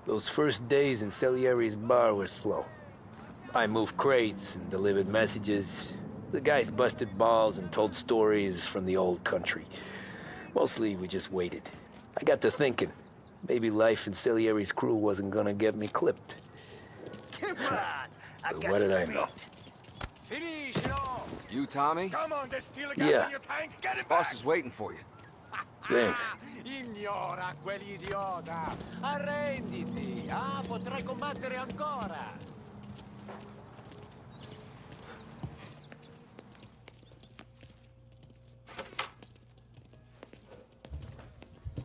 Those first days in Salieri's bar were slow. I moved crates and delivered messages. The guys busted balls and told stories from the old country. Mostly, we just waited. I got to thinking, maybe life in Salieri's crew wasn't gonna get me clipped. Come on! But what did I know? Finish, You, Tommy? Come on, there's steel gas Yeah. in your tank. Get it Boss back. is waiting for you. Thanks. Ignora quell'idiota! Arrenditi! Ah, potrai combattere ancora!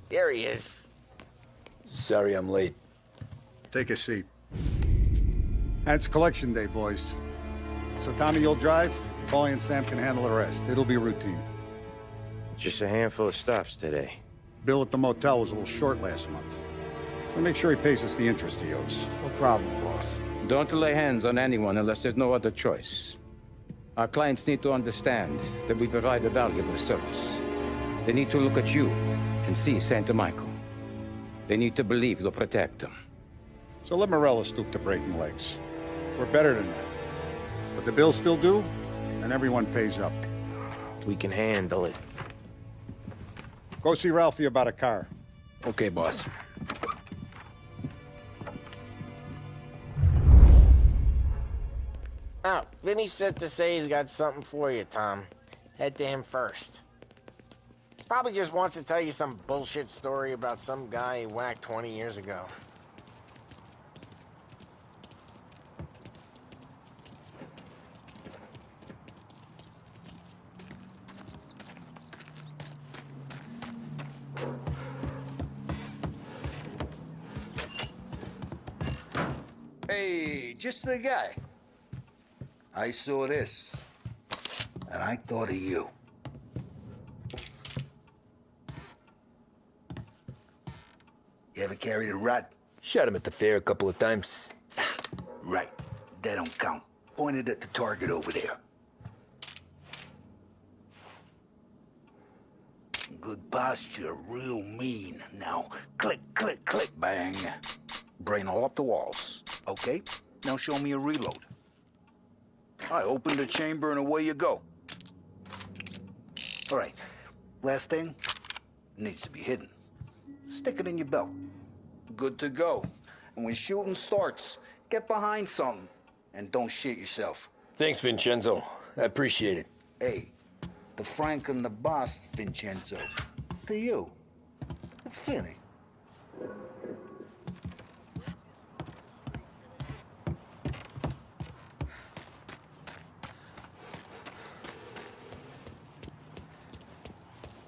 There he is. Sorry I'm late. Take a seat. And it's collection day, boys. So Tommy, you'll drive. Paulie and Sam can handle the rest. It'll be routine. Just a handful of stops today. Bill at the motel was a little short last month. So make sure he pays us the interest he owes. No problem, boss. Don't lay hands on anyone unless there's no other choice. Our clients need to understand that we provide a valuable service. They need to look at you and see Santa Michael. They need to believe you'll protect them. So let Morello stoop to breaking legs. We're better than that. But the bills still due, and everyone pays up. We can handle it. Go see Ralphie about a car. Okay, boss. Oh, Vinny said to say he's got something for you, Tom. Head to him first. Probably just wants to tell you some bullshit story about some guy he whacked 20 years ago. Hey, just the guy. I saw this, and I thought of you. You ever carried a rod? Shot him at the fair a couple of times. Right. That don't count. Pointed at the target over there. Good posture, real mean. Now, click, click, click, bang. Brain all up the walls. Okay? Now show me a reload. I open the chamber and away you go. All right. Last thing, needs to be hidden. Stick it in your belt. Good to go. And when shooting starts, get behind something and don't shit yourself. Thanks, Vincenzo. I appreciate it. Hey, the Frank and the boss, Vincenzo. To you. It's Vinny.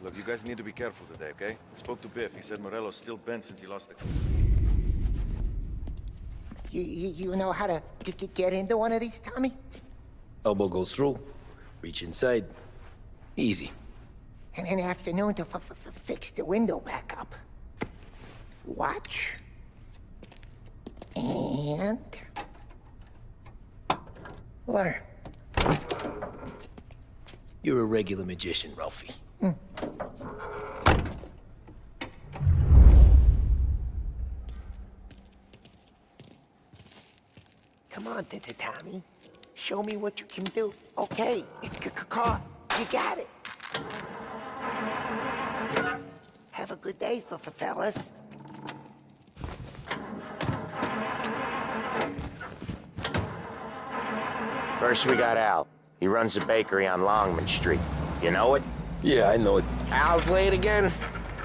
Look, you guys need to be careful today, okay? I spoke to Biff. He said Morello's still bent since he lost the... You know how to get into one of these, Tommy? Elbow goes through. Reach inside. Easy. And an afternoon to fix the window back up. Watch. And... learn. You're a regular magician, Ralphie. Come on, Tommy. Show me what you can do. Okay, it's car. You got it. Have a good day, fellas. First, we got Al. He runs a bakery on Longman Street. You know it? Yeah, I know it. Al's late again?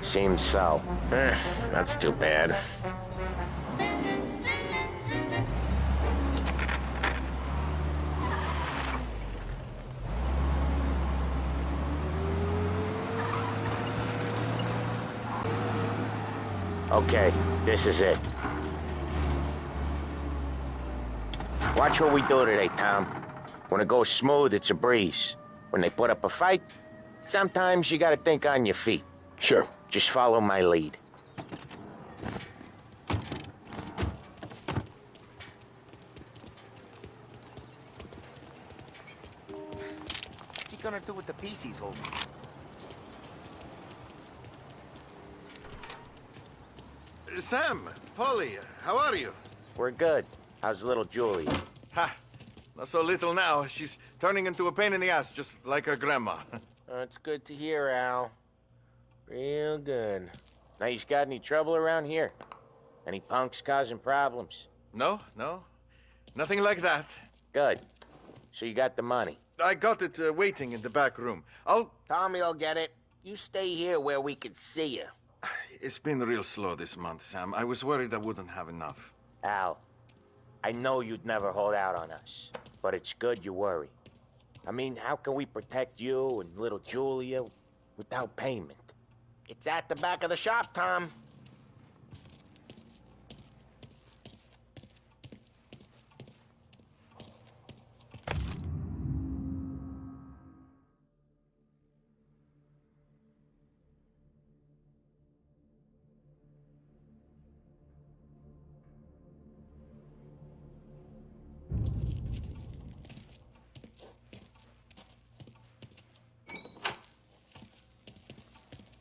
Seems so. That's too bad. Okay, this is it. Watch what we do today, Tom. When it goes smooth, it's a breeze. When they put up a fight, sometimes you gotta think on your feet. Sure. Just follow my lead. What's he gonna do with the piece he's holding? Sam, Polly, how are you? We're good. How's little Julie? Ha! Not so little now. She's turning into a pain in the ass, just like her grandma. That's good to hear, Al. Real good. Now, you got any trouble around here? Any punks causing problems? No. Nothing like that. Good. So you got the money? I got it waiting in the back room. Tommy will get it. You stay here where we can see you. It's been real slow this month, Sam. I was worried I wouldn't have enough. Al, I know you'd never hold out on us, but it's good you worry. I mean, how can we protect you and little Julia without payment? It's at the back of the shop, Tom.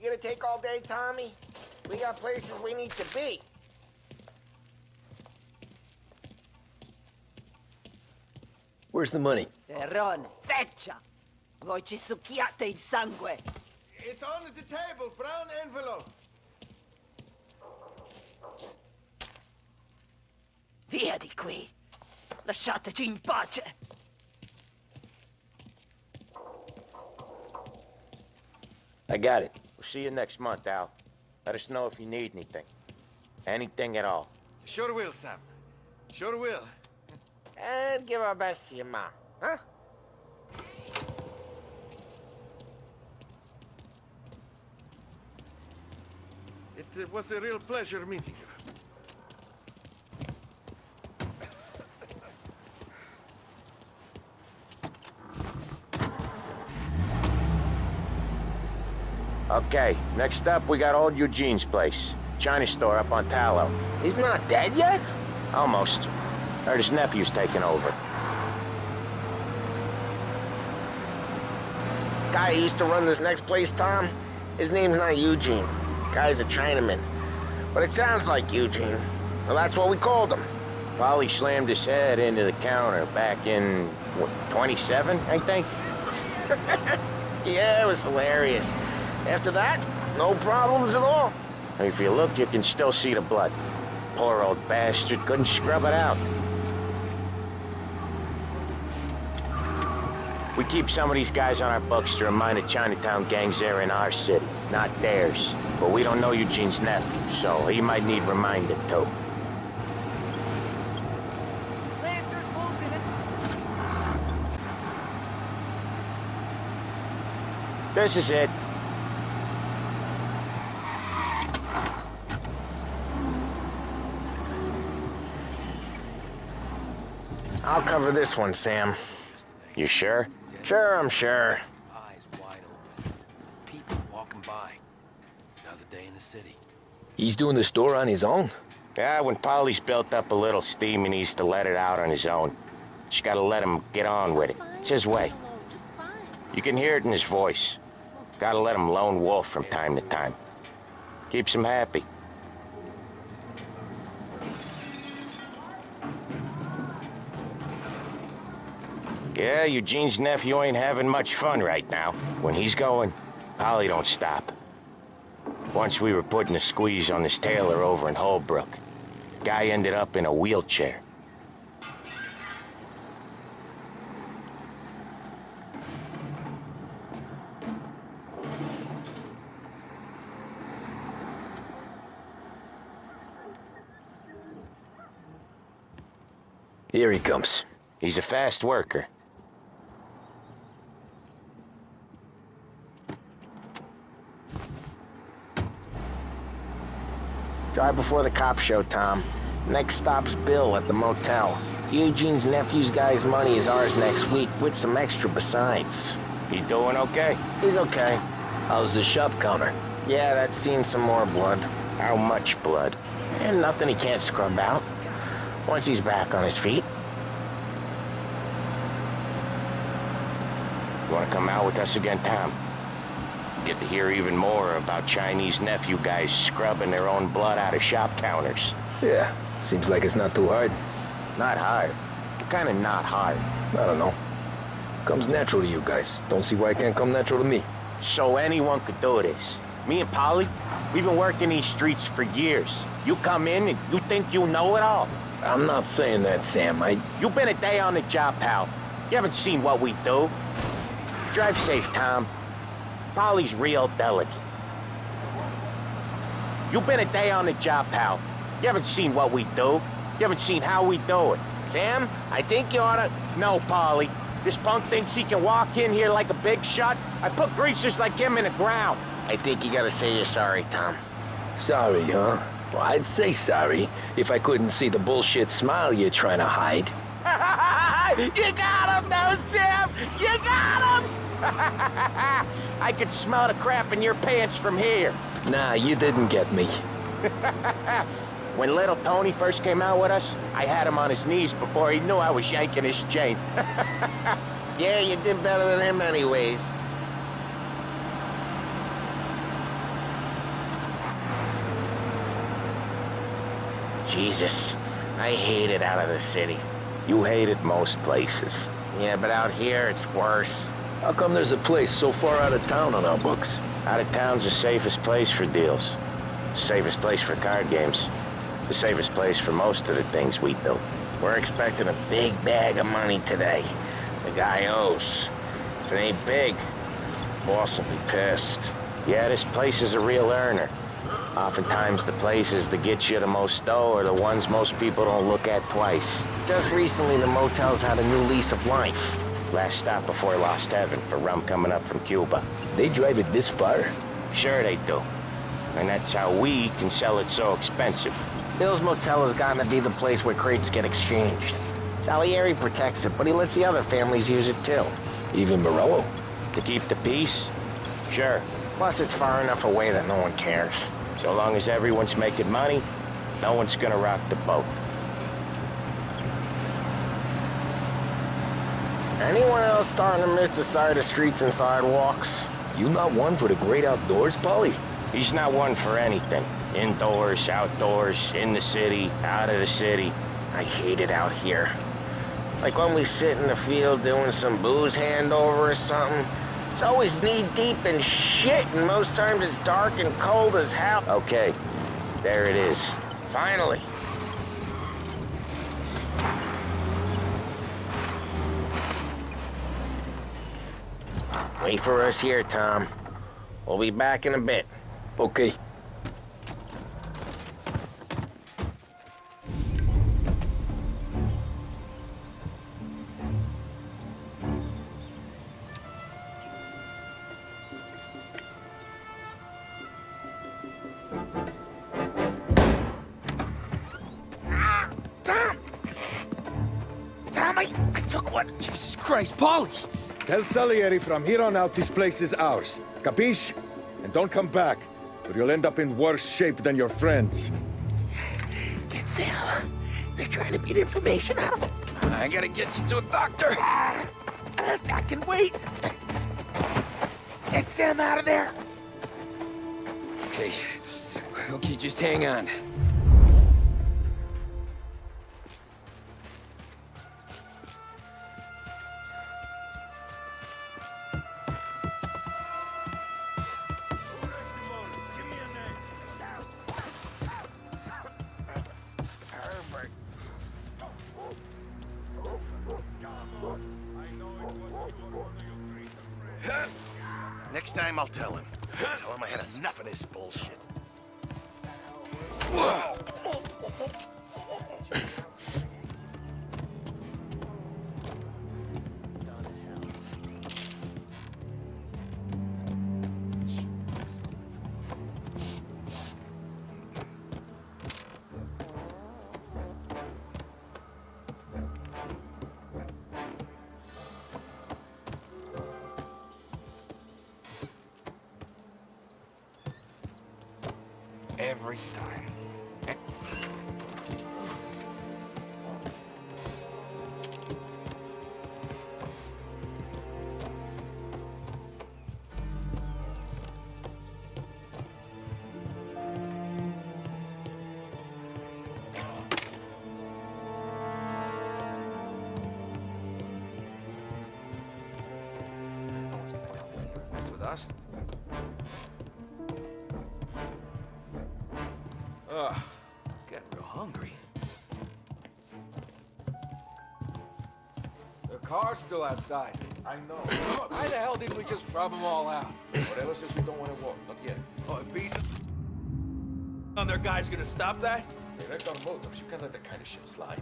You gonna take all day, Tommy? We got places we need to be. Where's the money? Terrone, feccia! Voi ci succhiate il sangue! It's on the table, brown envelope. Via di qui! Lasciateci in pace! I got it. We'll see you next month, Al. Let us know if you need anything. Anything at all. Sure will, Sam. Sure will. And give our best to your mom, huh? It was a real pleasure meeting you. Okay, next up, we got old Eugene's place. China store up on Tallow. He's not dead yet? Almost. Heard his nephew's taking over. Guy who used to run this next place, Tom? His name's not Eugene. Guy's a Chinaman. But it sounds like Eugene. Well, that's what we called him. Polly slammed his head into the counter back in, what, 27, I think? Yeah, it was hilarious. After that, no problems at all. If you look, you can still see the blood. Poor old bastard couldn't scrub it out. We keep some of these guys on our books to remind the Chinatown gangs they're in our city, not theirs. But we don't know Eugene's nephew, so he might need reminded too. Lancers losing it! This is it. I'll cover this one, Sam. You sure? Sure, I'm sure. Eyes wide open. People walking by. Another day in the city. He's doing the store on his own? Yeah, when Polly's built up a little steam, he needs to let it out on his own. Just gotta let him get on with it. It's his way. You can hear it in his voice. Gotta let him lone wolf from time to time. Keeps him happy. Yeah, Eugene's nephew ain't having much fun right now. When he's going, Polly don't stop. Once we were putting a squeeze on this tailor over in Holbrook. Guy ended up in a wheelchair. Here he comes. He's a fast worker. Drive before the cops show, Tom. Next stop's Bill at the motel. Eugene's nephew's guy's money is ours next week, with some extra besides. He doing okay? He's okay. How's the shop counter? Yeah, that's seen some more blood. How much blood? And nothing he can't scrub out. Once he's back on his feet. You wanna come out with us again, Tom? get to hear even more about Chinese nephew guys scrubbing their own blood out of shop counters. Yeah, seems like it's not too hard. Not hard. Kinda not hard. I don't know. Comes natural to you guys. Don't see why it can't come natural to me. So anyone could do this. Me and Polly, we've been working these streets for years. You come in and you think you know it all. I'm not saying that, Sam. You've been a day on the job, pal. You haven't seen what we do. Drive safe, Tom. Polly's real delicate. You've been a day on the job, pal. You haven't seen what we do. You haven't seen how we do it. Sam, I think you oughta... No, Polly. This punk thinks he can walk in here like a big shot. I put greasers like him in the ground. I think you gotta say you're sorry, Tom. Sorry, huh? Well, I'd say sorry if I couldn't see the bullshit smile you're trying to hide. You got him, though, Sam! You got him! I could smell the crap in your pants from here. Nah, you didn't get me. When little Tony first came out with us, I had him on his knees before he knew I was yanking his chain. Yeah, you did better than him anyways. Jesus, I hate it out of the city. You hate it most places. Yeah, but out here, it's worse. How come there's a place so far out of town on our books? Out of town's the safest place for deals. Safest place for card games. The safest place for most of the things we do. We're expecting a big bag of money today. The guy owes. If it ain't big, boss will be pissed. Yeah, this place is a real earner. Oftentimes the places that get you the most dough are the ones most people don't look at twice. Just recently, the motel's had a new lease of life. Last stop before Lost Heaven for rum coming up from Cuba. They drive it this far? Sure they do. And that's how we can sell it so expensive. Bill's Motel has gotten to be the place where crates get exchanged. Salieri protects it, but he lets the other families use it too. Even Morello? To keep the peace? Sure. Plus, it's far enough away that no one cares. So long as everyone's making money, no one's gonna rock the boat. Anyone else starting to miss the side of streets and sidewalks? You not one for the great outdoors, Polly? He's not one for anything. Indoors, outdoors, in the city, out of the city. I hate it out here. Like when we sit in the field doing some booze handover or something. It's always knee-deep in shit, and most times it's dark and cold as hell. Okay, there it is. Finally. Wait for us here, Tom. We'll be back in a bit. Okay. I took one. Jesus Christ, Polly! Tell Salieri from here on out this place is ours. Capiche? And don't come back, or you'll end up in worse shape than your friends. Get Sal. They're trying to beat information out of him. I gotta get you to a doctor. I can wait. Get Sam out of there. Okay. Okay, just hang on. Next time I'll tell him. Tell him I had enough of this bullshit. Every time. mess with us. Ugh, getting real hungry. The car's still outside. I know. Why the hell didn't we just rub them all out? Whatever says we don't want to walk, not yet. Oh, beat on their guy's gonna stop that? They wrecked our motors. You can't let that kind of shit slide.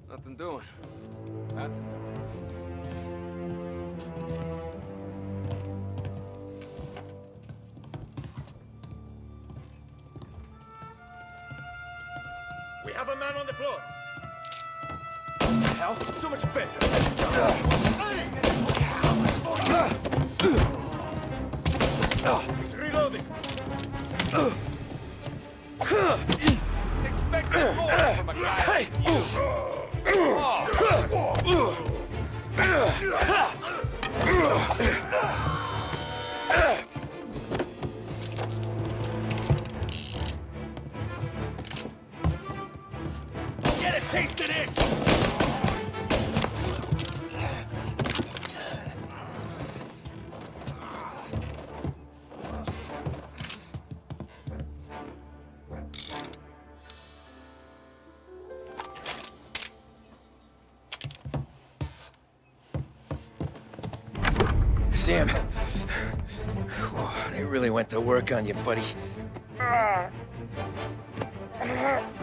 Nothing doing. Nothing doing. We have a man on the floor. Hell, So much better. He's reloading. expect more from a guy like you. Get a taste of this. Sam. They really went to work on you, buddy.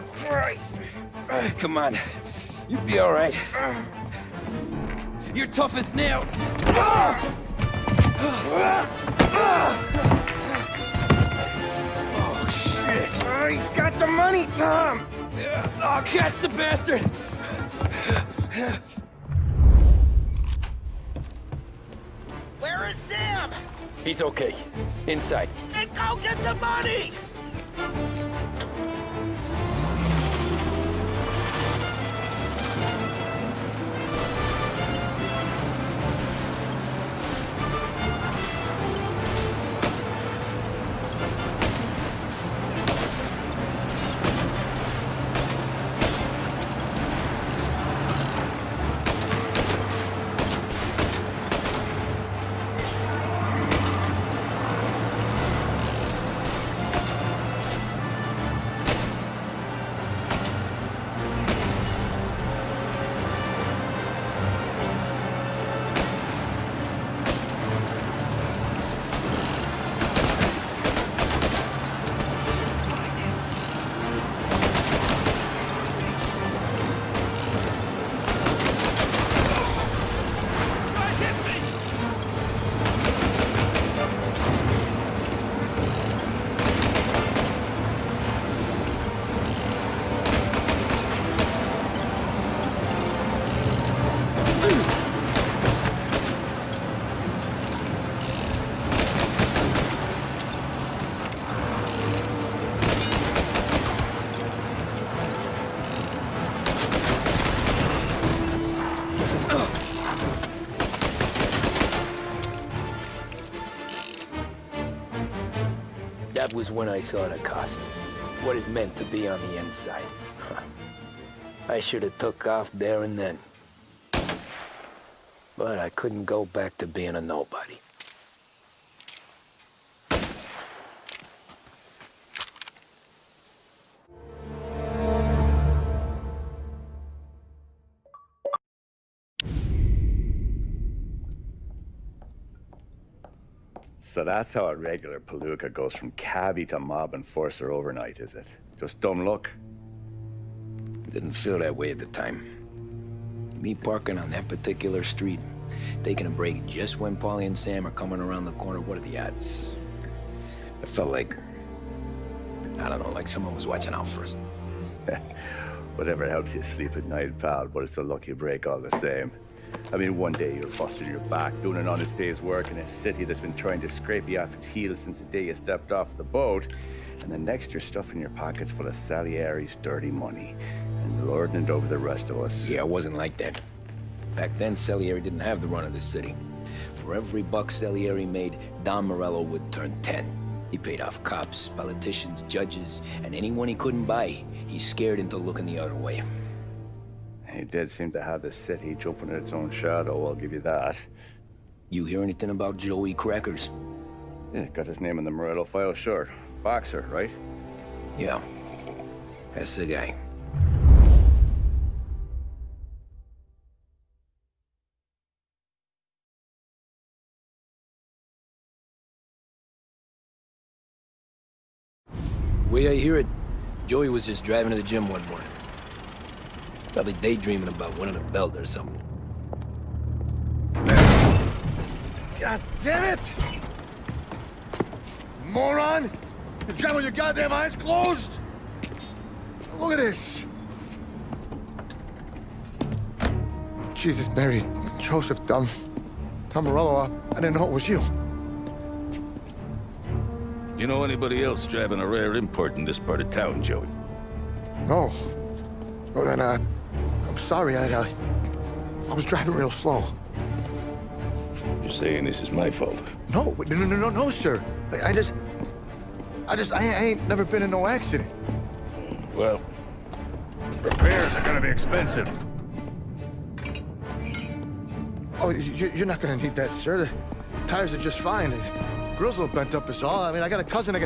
Christ. Come on. You'll be all right. You're tough as nails. Oh, shit. He's got the money, Tom. Oh, catch the bastard. Where is Sam? He's okay. Inside. Then go get the money! That was when I saw the cost. What it meant to be on the inside. I should have took off there and then. But I couldn't go back to being a nobody. So that's how a regular palooka goes from cabbie to mob enforcer overnight, is it? Just dumb luck? Didn't feel that way at the time. Me parking on that particular street, taking a break just when Paulie and Sam are coming around the corner, what are the odds? I felt like, I don't know, like someone was watching out for us. Whatever helps you sleep at night, pal, but it's a lucky break all the same. I mean, one day you're busting your back, doing an honest day's work in a city that's been trying to scrape you off its heels since the day you stepped off the boat, and the next you're stuffing your pockets full of Salieri's dirty money and lording it over the rest of us. Yeah, it wasn't like that. Back then, Salieri didn't have the run of the city. For every buck Salieri made, Don Morello would turn 10. He paid off cops, politicians, judges, and anyone he couldn't buy, he scared into looking the other way. He did seem to have the city jumping in its own shadow, I'll give you that. You hear anything about Joey Crackers? Yeah, got his name in the Morello file, sure. Boxer, right? Yeah. That's the guy. The way I hear it, Joey was just driving to the gym one morning. Probably daydreaming about winning a belt or something. God damn it! Moron! You're driving with your goddamn eyes closed? Look at this! Jesus, Mary, Joseph, Tom Morello, I didn't know it was you. You know anybody else driving a rare import in this part of town, Joey? No. Well, then, I'm sorry, I was driving real slow. You're saying this is my fault? No, sir. I ain't never been in no accident. Well, repairs are gonna be expensive. Oh, you're not gonna need that, sir. The tires are just fine. The grill's a little bent up is all. I mean, I got a cousin I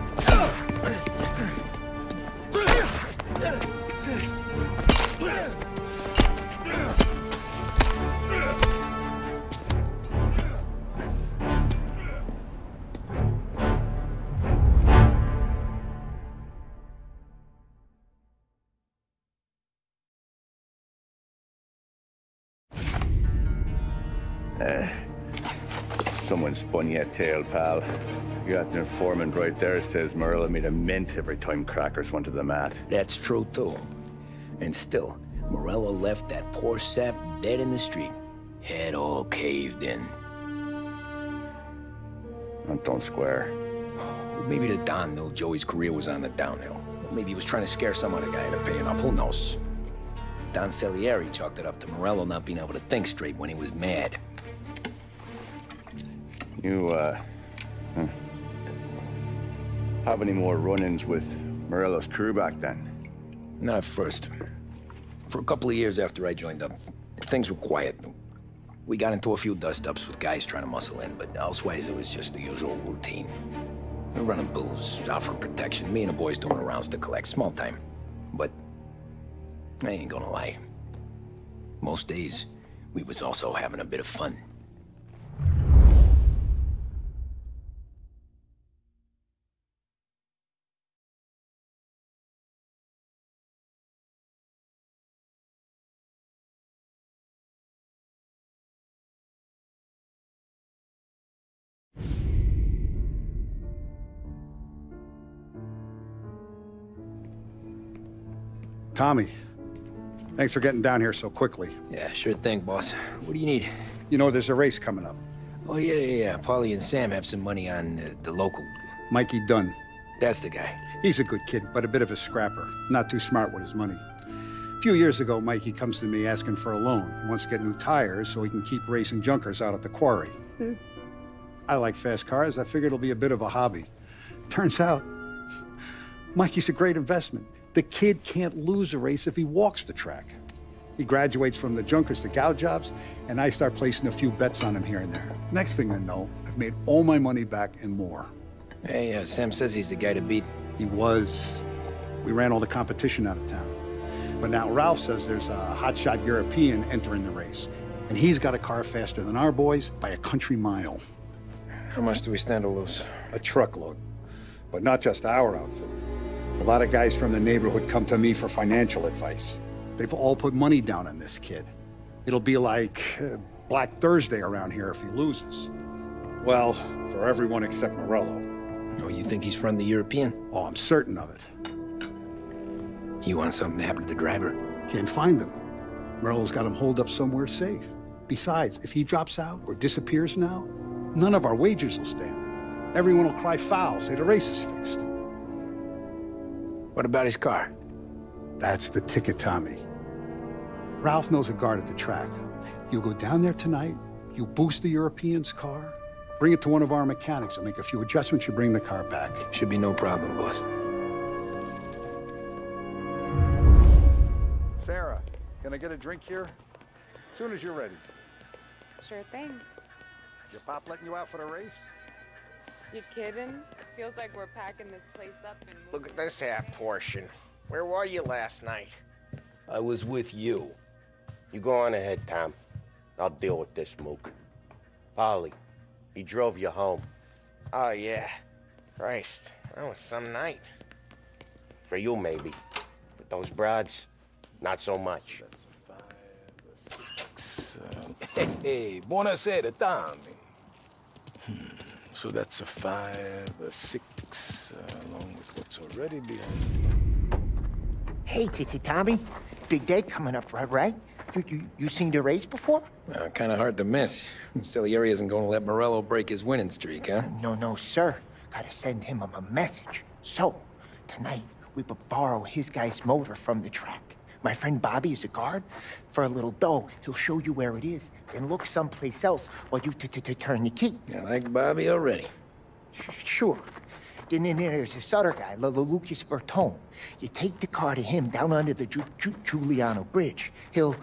Someone spun you a tale, pal. You got an informant right there says Morello made a mint every time Crackers went to the mat. That's true, too. And still, Morello left that poor sap dead in the street. Head all caved in. Don't square. Well, maybe the Don knew Joey's career was on the downhill. Maybe he was trying to scare some other guy into paying up. Who knows? Don Salieri chalked it up to Morello not being able to think straight when he was mad. You, have any more run-ins with Morello's crew back then? Not at first. For a couple of years after I joined up, things were quiet. We got into a few dust-ups with guys trying to muscle in, but elsewise it was just the usual routine. We were running booze, offering protection, me and the boys doing rounds to collect, small time. But I ain't gonna lie. Most days, we was also having a bit of fun. Tommy, thanks for getting down here so quickly. Yeah, sure thing, boss. What do you need? You know, there's a race coming up. Oh, yeah. Paulie and Sam have some money on the local. Mikey Dunn. That's the guy. He's a good kid, but a bit of a scrapper. Not too smart with his money. A few years ago, Mikey comes to me asking for a loan. He wants to get new tires so he can keep racing junkers out at the quarry. I like fast cars. I figured it'll be a bit of a hobby. Turns out, Mikey's a great investment. The kid can't lose a race if he walks the track. He graduates from the junkers to gal jobs, and I start placing a few bets on him here and there. Next thing I know, I've made all my money back and more. Hey, Sam says he's the guy to beat. He was. We ran all the competition out of town. But now Ralph says there's a hotshot European entering the race, and he's got a car faster than our boys by a country mile. How much do we stand to lose? A truckload. But not just our outfit. A lot of guys from the neighborhood come to me for financial advice. They've all put money down on this kid. It'll be like Black Thursday around here if he loses. Well, for everyone except Morello. Oh, you think he's from the European? Oh, I'm certain of it. You want something to happen to the driver? Can't find him. Morello's got him holed up somewhere safe. Besides, if he drops out or disappears now, none of our wagers will stand. Everyone will cry foul, say the race is fixed. What about his car? That's the ticket, Tommy. Ralph knows a guard at the track. You go down there tonight, you boost the European's car, bring it to one of our mechanics, and make a few adjustments, you bring the car back. Should be no problem, boss. Sarah, Can I get a drink here? Soon as you're ready. Sure thing. Your pop letting you out for the race? You kidding? Feels like we're packing this place up and Look at this half portion. Where were you last night? I was with you. You go on ahead, Tom. I'll deal with this mook. Polly, he drove you home. Oh, yeah. Christ, that was some night. For you, maybe. But those broads, not so much. Hey, buonasera, Tommy. So that's a 5, a 6, along with what's already behind me. Hey, Tommy. Big day coming up, right? You seen the race before? Kind of hard to miss. Salieri isn't going to let Morello break his winning streak, huh? No, sir. Gotta send him a message. So, tonight, we borrow his guy's motor from the track. My friend Bobby is a guard. For a little dough, he'll show you where it is, then look someplace else while you turn the key. I like Bobby already. Sure. Then there's this other guy, Lucas Bertone. You take the car to him down under the Giuliano Bridge. He'll,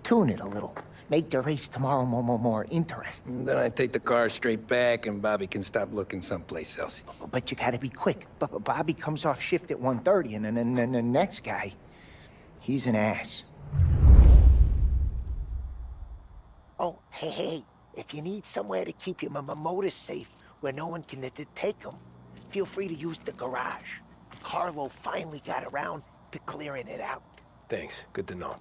tune it a little. Make the race tomorrow more interesting. Then I take the car straight back and Bobby can stop looking someplace else. But you gotta be quick. Bobby comes off shift at 1:30, and then the next guy, he's an ass. Oh, hey, if you need somewhere to keep your motor safe where no one can take them, feel free to use the garage. Carlo finally got around to clearing it out. Thanks. Good to know.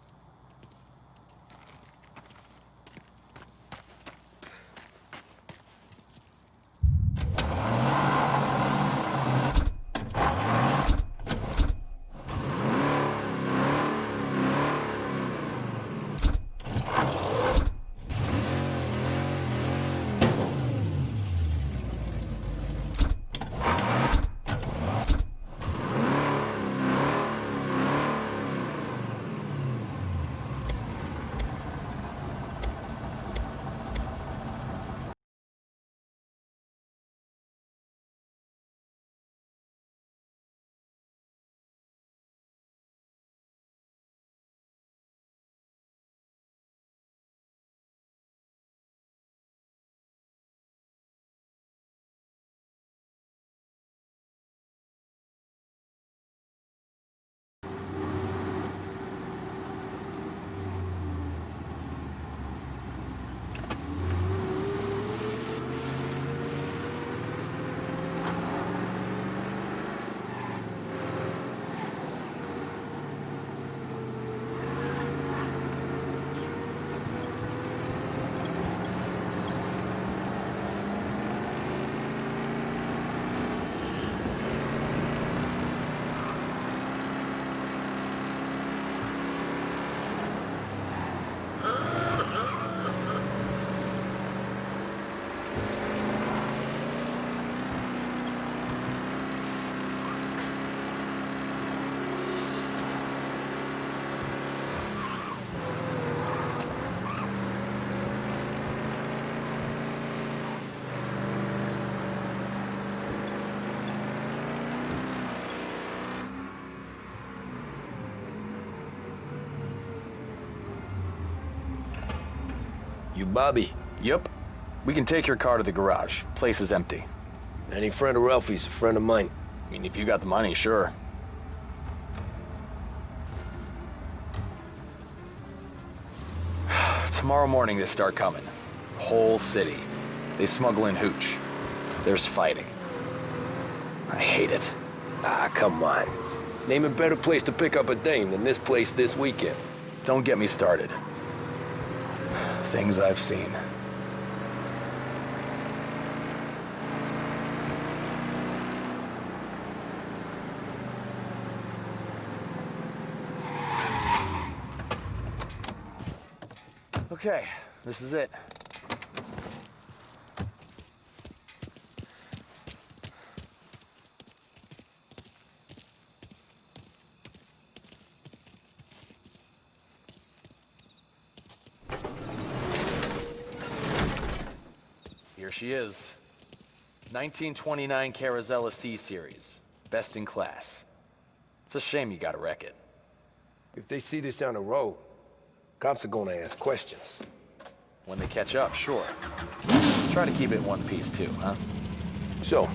You Bobby? Yep. We can take your car to the garage. Place is empty. Any friend of Ralphie's a friend of mine. I mean, if you got the money, sure. Tomorrow morning they start coming. Whole city. They smuggle in hooch. There's fighting. I hate it. Ah, come on. Name a better place to pick up a dame than this place this weekend. Don't get me started. Things I've seen. Okay, this is it. Here she is. 1929 Carazella C-Series. Best in class. It's a shame you gotta wreck it. If they see this on the road, cops are gonna ask questions. When they catch up, sure. Try to keep it in one piece too, huh? So,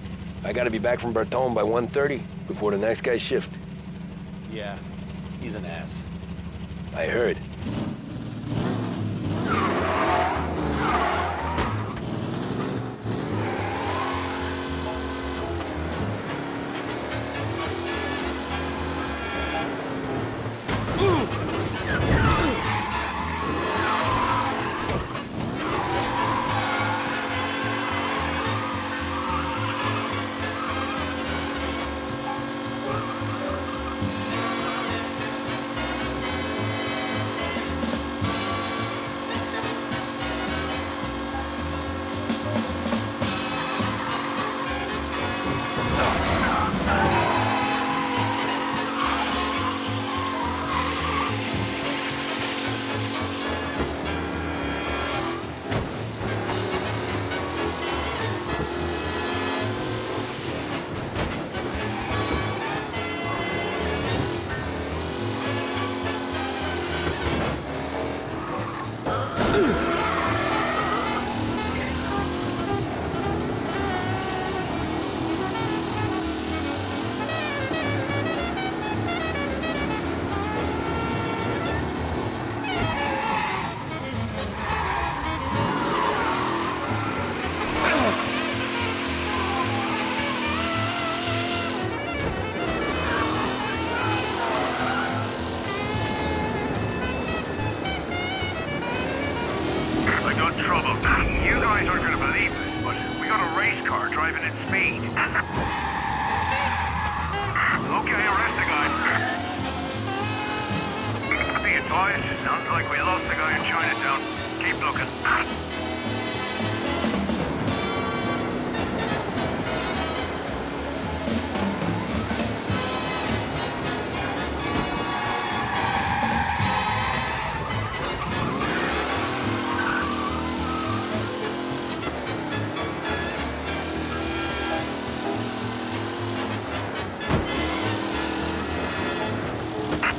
I gotta be back from Bertone by 1:30 before the next guy's shift. Yeah, he's an ass. I heard.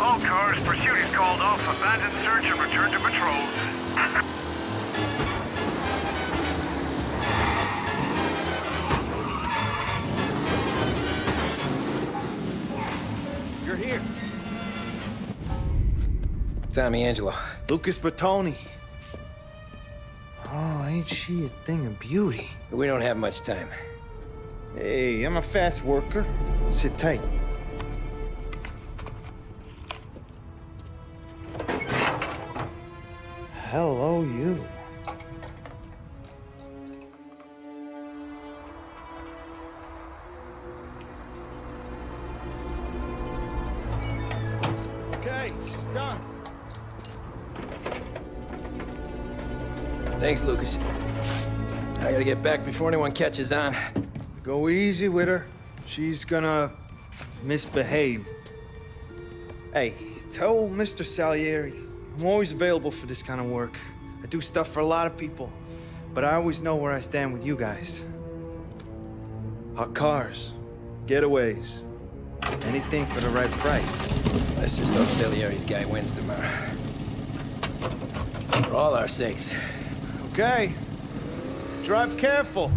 All cars, pursuit is called off. Abandon search and return to patrol. You're here. Tommy Angelo. Lucas Bertoni. Oh, ain't she a thing of beauty? We don't have much time. Hey, I'm a fast worker. Sit tight. Hello, you. Okay, she's done. Thanks, Lucas. I gotta get back before anyone catches on. Go easy with her. She's gonna misbehave. Hey, tell Mr. Salieri I'm always available for this kind of work. I do stuff for a lot of people, but I always know where I stand with you guys. Hot cars, getaways, anything for the right price. Let's just hope Salieri's guy wins tomorrow. For all our sakes. Okay. Drive careful.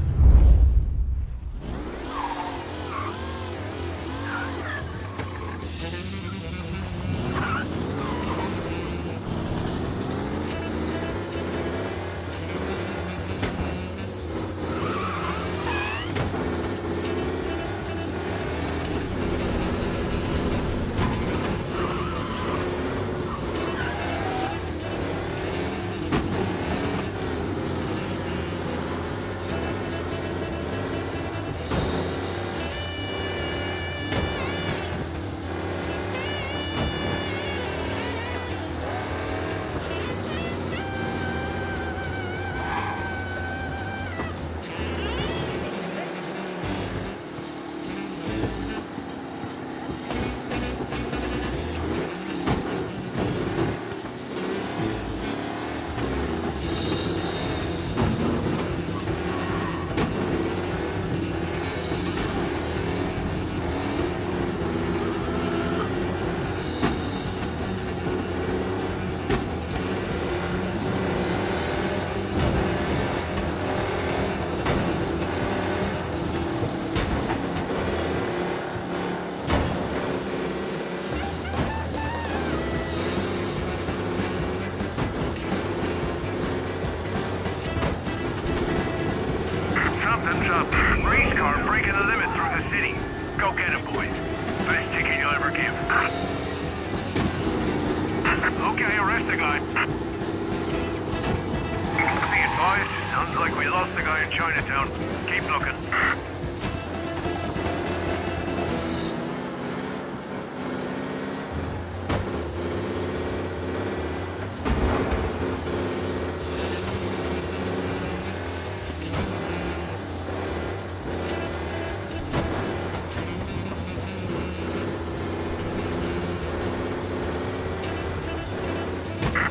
go get him, boys. Best ticket you'll ever give. Okay, arrest the guy. Be advised, sounds like we lost the guy in Chinatown. Keep looking.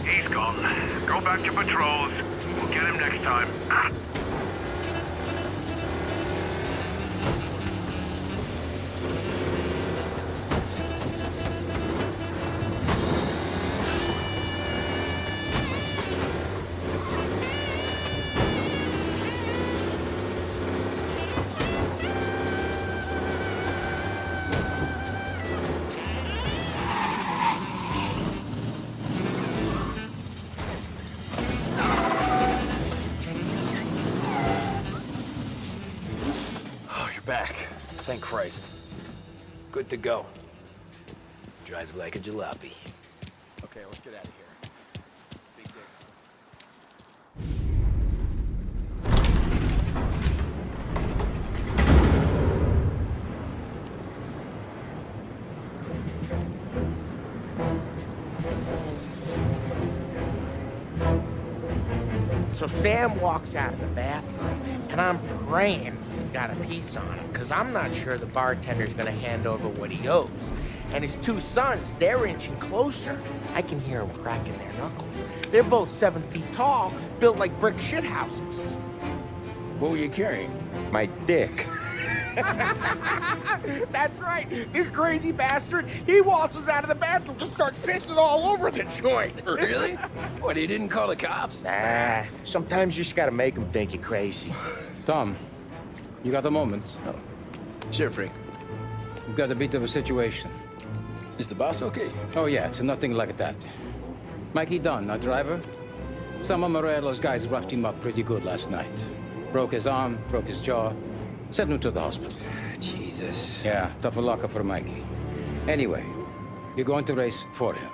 He's gone. Go back to patrols. We'll get him next time. Back. Thank Christ. Good to go. Drives like a jalopy. Okay, let's get out of here. Big day. So Sam walks out of the bathroom, and I'm praying he's got a piece on him, because I'm not sure the bartender's gonna hand over what he owes. And his two sons, they're inching closer. I can hear them cracking their knuckles. They're both 7 feet tall, built like brick shithouses. What were you carrying? My dick. That's right. This crazy bastard, he waltzes out of the bathroom, just starts pissing all over the joint. Really? What, he didn't call the cops? Nah, sometimes you just gotta make them think you're crazy. Tom, you got a moment? Oh. Sure, Frank. We've got a bit of a situation. Is the boss okay? Oh yeah, it's nothing like that. Mikey Dunn, our driver. Some of Morello's guys roughed him up pretty good last night. Broke his arm, broke his jaw. Sent him to the hospital. Jesus. Yeah, tough luck for Mikey. Anyway, you're going to race for him.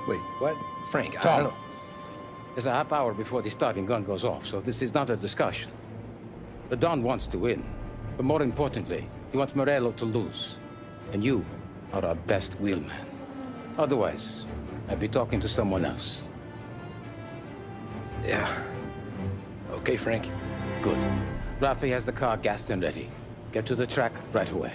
Wait, what? Frank, I Tom, don't know. there's a half hour before the starting gun goes off, so this is not a discussion. The Don wants to win, but more importantly, he wants Morello to lose. And you are our best wheelman. Otherwise, I'd be talking to someone else. Yeah. Okay, Frank. Good. Rafi has the car gassed and ready. Get to the track right away.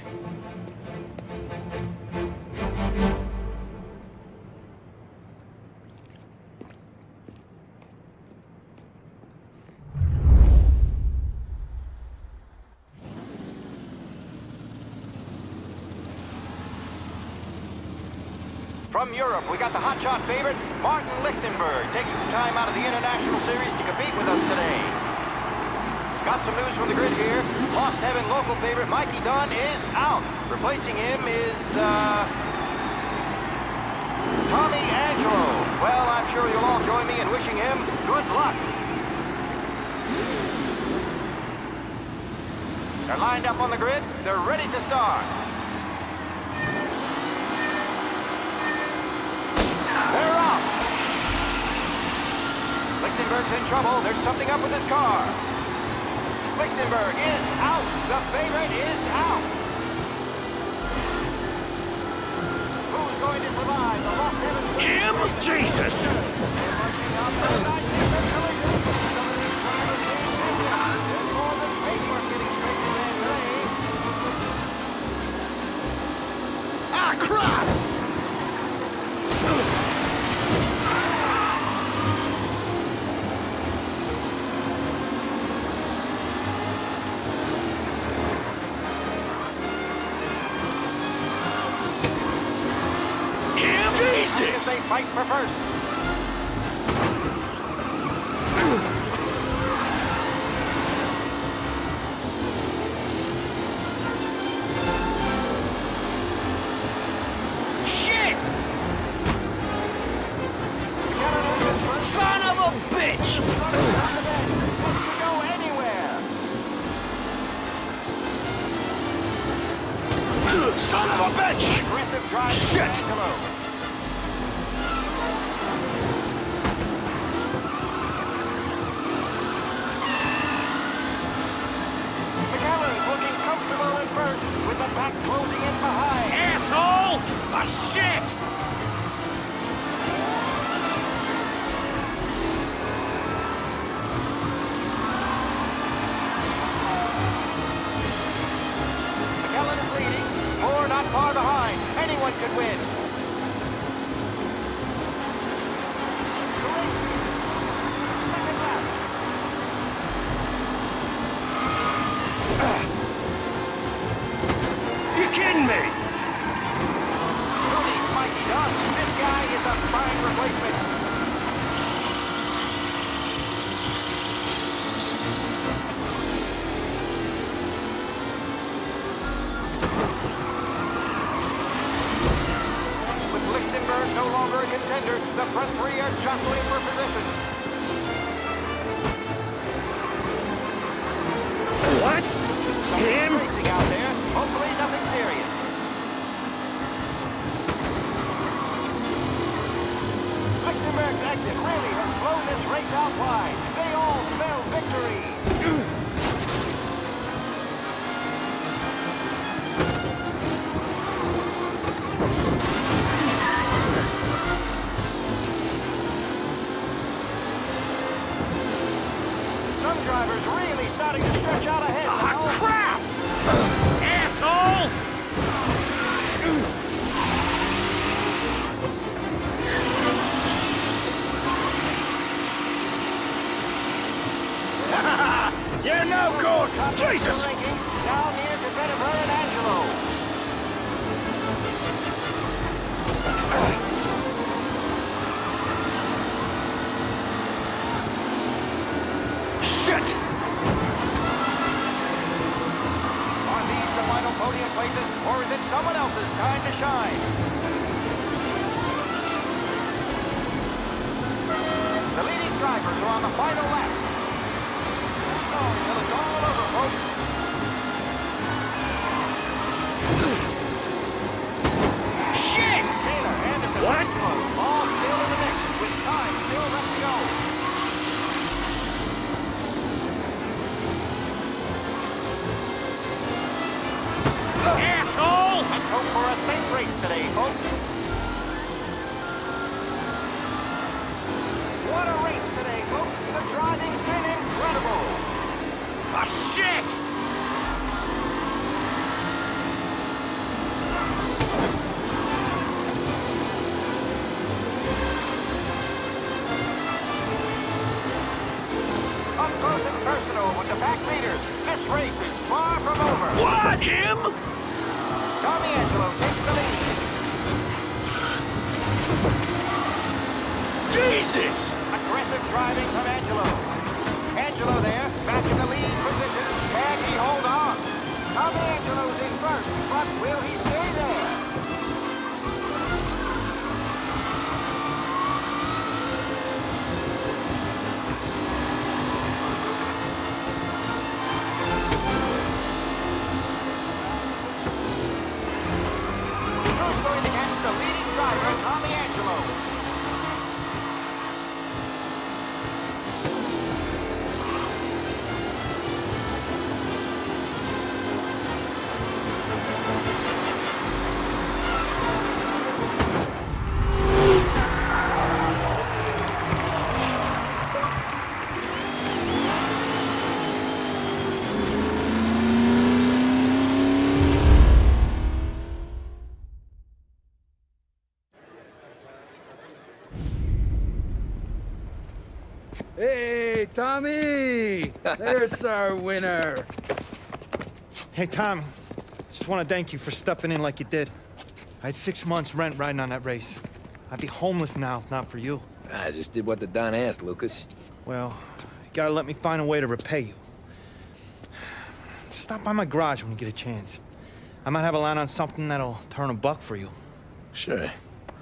From Europe, we got the hotshot favorite, Martin Lichtenberg, taking some time out of the International Series to compete with us today. Got some news from the grid here. Lost Heaven local favorite Mikey Dunn is out. Replacing him is, Tommy Angelo. Well, I'm sure you'll all join me in wishing him good luck. They're lined up on the grid. They're ready to start. They're out. Lichtenberg's in trouble. There's something up with his car. Lichtenberg is out. The favorite is out. Who's going to survive the Lost Heaven? Him? Jesus! Ah, crap! Jesus! They fight for first. Shit! Son of a bitch! Go anywhere. Son of a bitch! Aggressive drive. Shit! McAllen's looking comfortable in first, with the pack closing in behind. Asshole! Ah, shit! McAllen is leading. Moore not far behind. Anyone could win. Second lap. You kidding me? Tony's Mikey Duff. This guy is a fine replacement. With Lichtenberg no longer a contender, the front three are jostling for position. What? Him? Racing out there. Hopefully nothing serious. Lichtenberg's exit really has blown this race out wide. They all spell victory. Some drivers really starting to stretch out ahead. Ah, crap! Asshole! You're no good! Jesus! Down near to Jennifer and Angelo. Shit! Are these the final podium places, or is it someone else's time to shine? The leading drivers are on the final lap. Until it's all over, folks. Shit! Taylor, Anderson, What? all still in the mix, with time still left to go. Asshole! Let's hope for a safe race today, folks. What a race today, folks. The driving's been incredible. Ah, shit! Up close and personal with the pack leaders. This race is far from over. What? Him? Tommy Angelo takes the lead. Jesus! Aggressive driving from Angelo. Angelo there, back in the lead position. Can he hold on? Tommy Angelo's in first, but will he stay there? Who's going to catch the leading driver, Tommy Angelo? Hey, Tommy! There's our winner. Hey, Tommy. Just want to thank you for stepping in like you did. I had 6 months rent riding on that race. I'd be homeless now if not for you. I just did what the Don asked, Lucas. Well, you gotta let me find a way to repay you. Stop by my garage when you get a chance. I might have a line on something that'll turn $1 for you. Sure.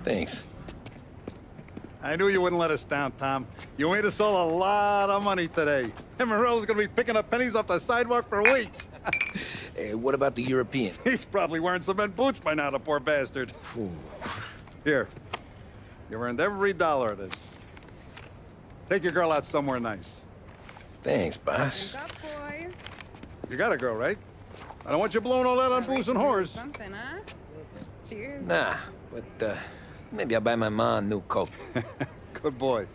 Thanks. I knew you wouldn't let us down, Tom. You made us all a lot of money today. And Morello's gonna be picking up pennies off the sidewalk for weeks. What about the European? He's probably wearing cement boots by now, the poor bastard. Here. You earned every dollar of this. Take your girl out somewhere nice. Thanks, boss. Wake up, boys. You got a girl, right? I don't want you blowing all that on booze and whores. Something, huh? Cheers. Nah, but maybe I'll buy my mom a new coat. Good boy.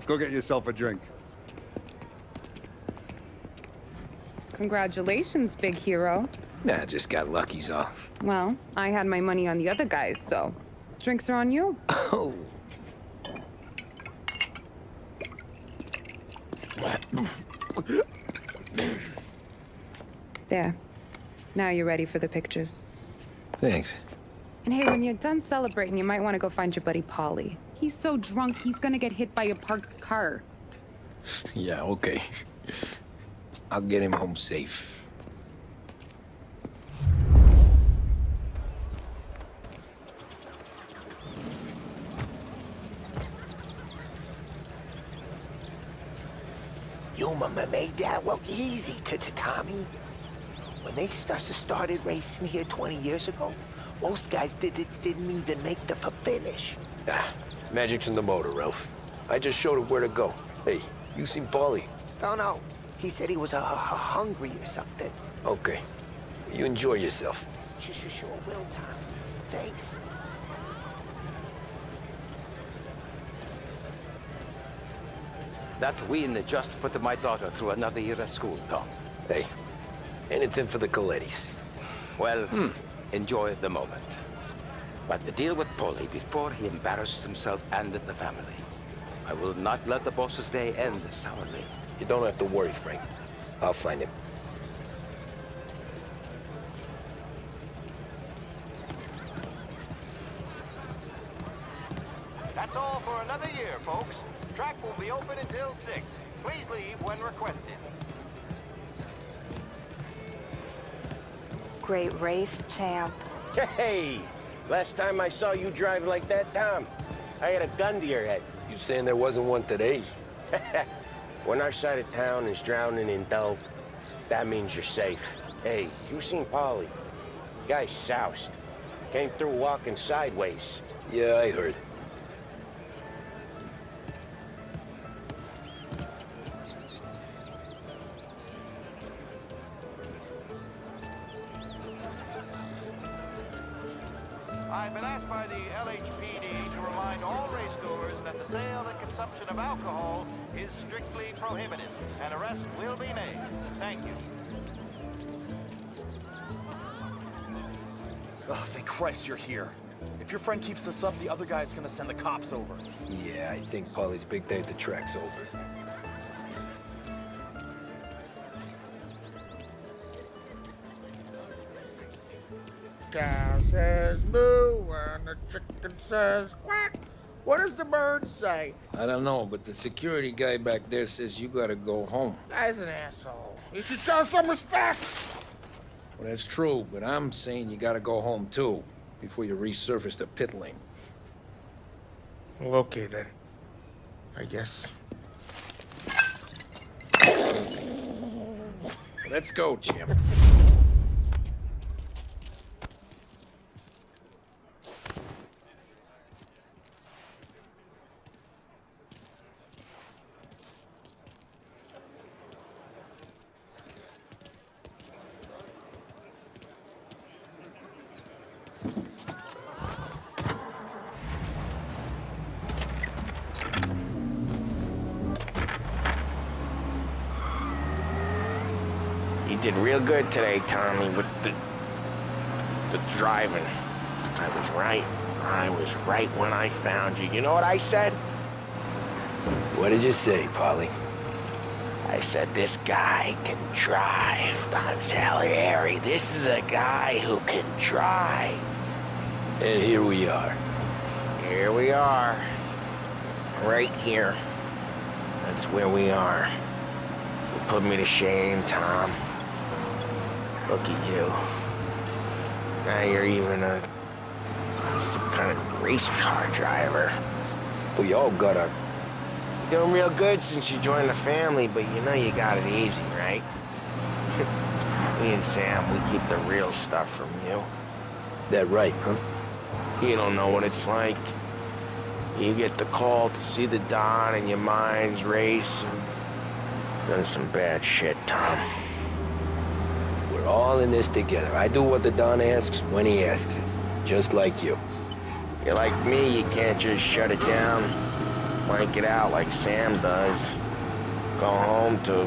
Go get yourself a drink. Congratulations, big hero. Nah, just got lucky's all. Well, I had my money on the other guys, so drinks are on you. Oh. There. Now you're ready for the pictures. Thanks. And hey, when you're done celebrating, you might want to go find your buddy Paulie. He's so drunk, he's gonna get hit by a parked car. Yeah, okay. I'll get him home safe. You made that look easy to Tommy. When they started racing here 20 years ago, most guys didn't even make the finish. Ah, magic's in the motor, Ralph. I just showed him where to go. Hey, you seen Paulie? Oh, no. He said he was hungry or something. Okay. You enjoy yourself. Sure will, Tom. Thanks. That win just put my daughter through another year at school, Tom. Hey, anything for the Colettis. Well, enjoy the moment. But the deal with Paulie before he embarrasses himself and the family. I will not let the boss's day end sourly. You don't have to worry, Frank. I'll find him. That's all for another year, folks. Track will be open until 6. Please leave when requested. Great race, champ. Hey! Last time I saw you drive like that, Tom, I had a gun to your head. You saying there wasn't one today? When our side of town is drowning in dough, that means you're safe. Hey, you seen Paulie? Guy's soused. Came through walking sideways. Yeah, I heard. I've been asked by the LHPD to remind all racegoers that the sale and consumption of alcohol is strictly prohibited. An arrest will be made. Thank you. Oh, thank Christ you're here. If your friend keeps this up, the other guy's gonna send the cops over. Yeah, I think Paulie's big day at the track's over. Cow says moo and the chicken says quack. What does the bird say? I don't know, but the security guy back there says you gotta go home. Guy's an asshole. You should show some respect. Well, that's true, but I'm saying you gotta go home too, before you resurface the pit lane. Well, okay then. I guess. Let's go, champ. You did real good today, Tommy, with the driving. I was right. I was right when I found you. You know what I said? What did you say, Paulie? I said, this guy can drive, Don Salieri. This is a guy who can drive. And here we are. Here we are. Right here. That's where we are. You put me to shame, Tom. Look at you. Now you're even some kind of race car driver. We all got our... Doing real good since you joined the family, but you know you got it easy, right? Me and Sam, we keep the real stuff from you. That right, huh? You don't know what it's like. You get the call to see the Don and your mind's racing. Done some bad shit, Tom. We're all in this together. I do what the Don asks when he asks it. Just like you. You're like me, you can't just shut it down. Blank it out like Sam does. Go home to...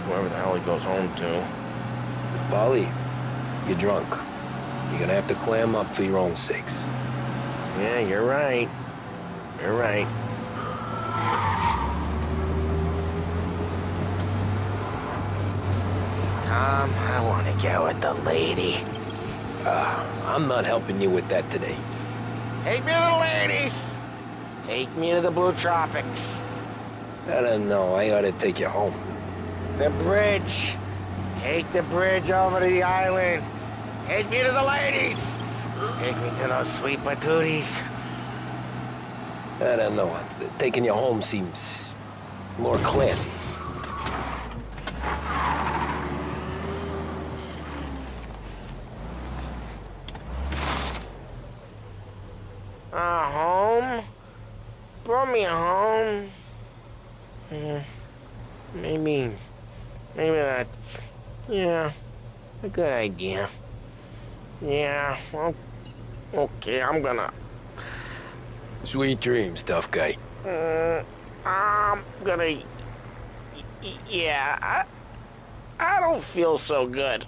wherever the hell he goes home to. Polly, you're drunk. You're gonna have to clam up for your own sakes. Yeah, you're right. You're right. Tom, I want to get with the lady. I'm not helping you with that today. Take me to the ladies! Take me to the Blue Tropics. I don't know. I ought to take you home. The bridge. Take the bridge over to the island. Take me to the ladies. Take me to those sweet patooties. I don't know. Taking you home seems more classy. Home? Brought me home. Maybe that's, yeah, a good idea. Yeah, well, okay, I'm gonna... Sweet dreams, tough guy. I'm gonna... Yeah, I don't feel so good.